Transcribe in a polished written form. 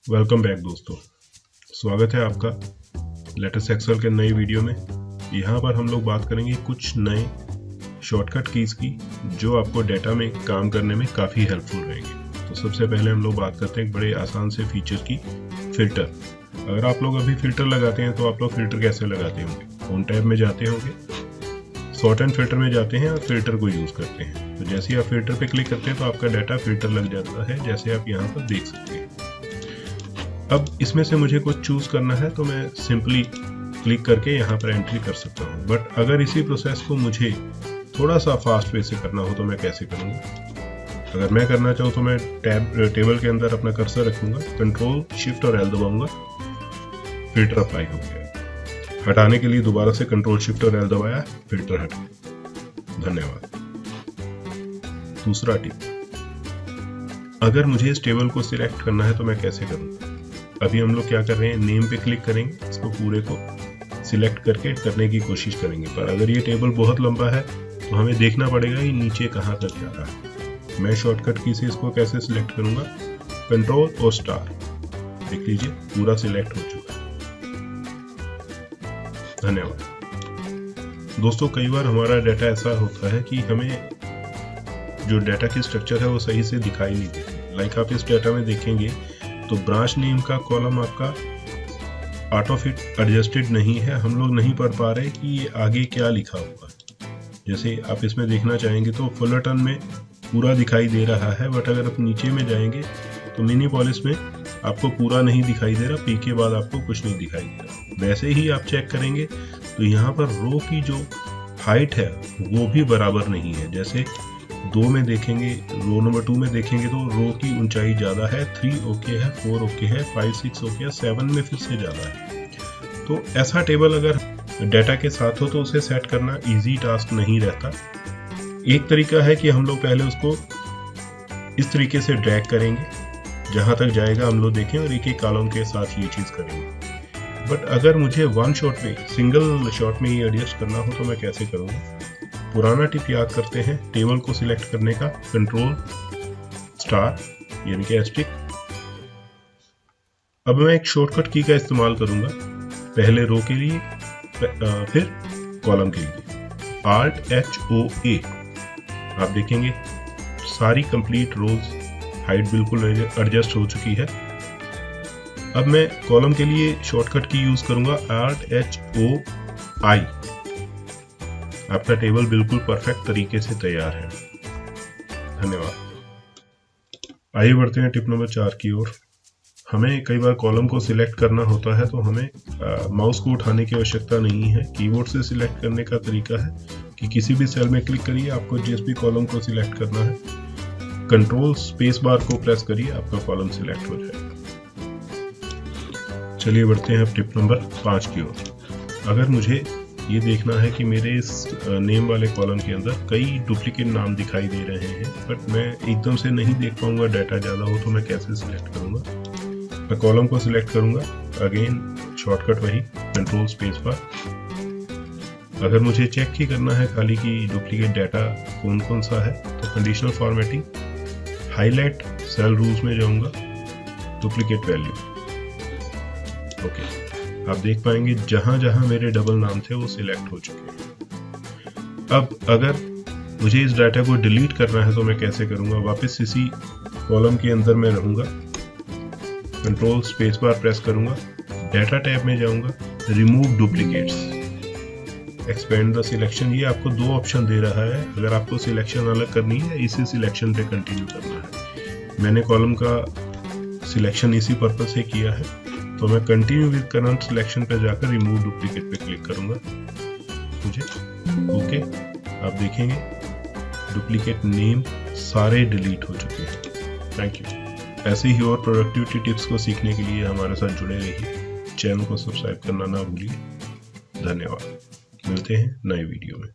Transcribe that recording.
Welcome back दोस्तों, स्वागत है आपका लेटेस्ट एक्सेल के नई वीडियो में। यहाँ पर हम लोग बात करेंगे कुछ नए शॉर्टकट कीज़ की जो आपको डेटा में काम करने में काफ़ी हेल्पफुल रहेंगे। तो सबसे पहले हम लोग बात करते हैं एक बड़े आसान से फीचर की, फ़िल्टर। अगर आप लोग अभी फ़िल्टर लगाते हैं तो आप लोग फ़िल्टर कैसे लगाते होंगे? होम टैब में जाते होंगे, सॉर्ट एंड फिल्टर में जाते हैं और फिल्टर को यूज़ करते हैं। तो जैसे ही आप फिल्टर पे क्लिक करते हैं तो आपका डाटा फिल्टर लग जाता है, जैसे आप यहाँ पर देख सकते हैं। अब इसमें से मुझे कुछ चूज़ करना है तो मैं सिंपली क्लिक करके यहाँ पर एंट्री कर सकता हूँ। बट अगर इसी प्रोसेस को मुझे थोड़ा सा फास्ट वे से करना हो तो मैं कैसे करूँगा? अगर मैं करना चाहूँ तो मैं टेबल के अंदर अपना कर्सर रखूँगा, कंट्रोल शिफ्ट और एल दबाऊँगा, फिल्टर अप्लाई हो गया। हटाने के लिए दोबारा से कंट्रोल शिफ्ट और एल दबाया, फिल्टर हट गया। धन्यवाद। दूसरा टिप, अगर मुझे इस टेबल को सिलेक्ट करना है तो मैं कैसे करूँ? अभी हम लोग क्या कर रहे हैं, नेम पे क्लिक करेंगे, इसको पूरे को सिलेक्ट करके करने की कोशिश करेंगे। पर अगर ये टेबल बहुत लंबा है तो हमें देखना पड़ेगा कि नीचे कहाँ तक जा रहा है। मैं शॉर्टकट की से इसको कैसे सिलेक्ट करूँगा? कंट्रोल और स्टार। देख लीजिए पूरा सिलेक्ट हो चुका है। धन्यवाद। दोस्तों, कई बार हमारा डाटा ऐसा होता है कि हमें जो डाटा की स्ट्रक्चर है वो सही से दिखाई नहीं देती। लाइक आप इस डाटा में देखेंगे तो ब्रांच नेम का कॉलम आपका ऑटो फिट एडजस्टेड नहीं है। हम लोग नहीं पढ़ पा रहे कि ये आगे क्या लिखा हुआ है। जैसे आप इसमें देखना चाहेंगे तो फुलरटन में पूरा दिखाई दे रहा है, बट अगर आप नीचे में जाएंगे तो मिनी पॉलिश में आपको पूरा नहीं दिखाई दे रहा, पी के बाद आपको कुछ नहीं दिखाई दे रहा। वैसे ही आप चेक करेंगे तो यहाँ पर रो की जो हाइट है वो भी बराबर नहीं है। जैसे 2 में देखेंगे, रो नंबर 2 में देखेंगे तो रो की ऊंचाई ज़्यादा है, 3 ओके है, 4 ओके है, 5 6 ओके है, 7 में फिर से ज़्यादा है। तो ऐसा टेबल अगर डाटा के साथ हो तो उसे सेट करना इजी टास्क नहीं रहता। एक तरीका है कि हम लोग पहले उसको इस तरीके से ड्रैग करेंगे, जहाँ तक जाएगा हम लोग देखें और एक एक कॉलम के साथ ये चीज़ करेंगे। बट अगर मुझे वन शॉट में, सिंगल शॉट में ये एडजस्ट करना हो तो मैं कैसे करूँगा? पुराना टिप याद करते हैं, टेबल को सिलेक्ट करने का, कंट्रोल स्टार यानी कि एस्टिक। अब मैं एक शॉर्टकट की का इस्तेमाल करूंगा, पहले रो के लिए फिर कॉलम के लिए, Alt HOA। आप देखेंगे सारी कंप्लीट रोज हाइट बिल्कुल एडजस्ट हो चुकी है। अब मैं कॉलम के लिए शॉर्टकट की यूज करूंगा, Alt HOI। आपका टेबल बिल्कुल परफेक्ट तरीके से तैयार है। धन्यवाद। आइए बढ़ते हैं टिप नंबर 4 की ओर। हमें कई बार कॉलम को सिलेक्ट करना होता है तो हमें माउस को उठाने की आवश्यकता नहीं है। कीबोर्ड से सिलेक्ट करने का तरीका है कि किसी भी सेल में क्लिक करिए, आपको जिस भी कॉलम को सिलेक्ट करना है, कंट्रोल स्पेस बार को प्रेस करिए, आपका कॉलम सिलेक्ट हो जाएगा। चलिए बढ़ते हैं अब टिप नंबर 5 की ओर। अगर मुझे ये देखना है कि मेरे इस नेम वाले कॉलम के अंदर कई डुप्लीकेट नाम दिखाई दे रहे हैं, बट मैं एकदम से नहीं देख पाऊंगा, डाटा ज़्यादा हो, तो मैं कैसे सिलेक्ट करूंगा? मैं कॉलम को सिलेक्ट करूंगा, अगेन शॉर्टकट वही, कंट्रोल स्पेस बार। अगर मुझे चेक ही करना है खाली कि डुप्लीकेट डाटा कौन कौन सा है तो conditional formatting, highlight cell rules में जाऊंगा, डुप्लीकेट वैल्यू। ओके, आप देख पाएंगे जहां जहां मेरे डबल नाम थे वो सिलेक्ट हो चुके हैं। अब अगर मुझे इस डाटा को डिलीट करना है तो मैं कैसे करूंगा? वापस इसी कॉलम के अंदर में रहूंगा, कंट्रोल स्पेस बार प्रेस करूंगा, डाटा टैब में जाऊंगा, remove duplicates, expand the selection. ये आपको 2 ऑप्शन दे रहा है। अगर आपको सिलेक्शन अलग करनी है, इसी सिलेक्शन पे कंटिन्यू करना है। मैंने कॉलम का सिलेक्शन इसी पर्पज से किया है, तो मैं कंटिन्यू विद करंट सिलेक्शन पे जाकर रिमूव डुप्लीकेट पे क्लिक करूंगा। मुझे ओके, आप देखेंगे डुप्लीकेट नेम सारे डिलीट हो चुके हैं। Thank you. ऐसे ही और प्रोडक्टिविटी टिप्स को सीखने के लिए हमारे साथ जुड़े रहिए। चैनल को सब्सक्राइब करना ना भूलिए। धन्यवाद। मिलते हैं नए वीडियो में।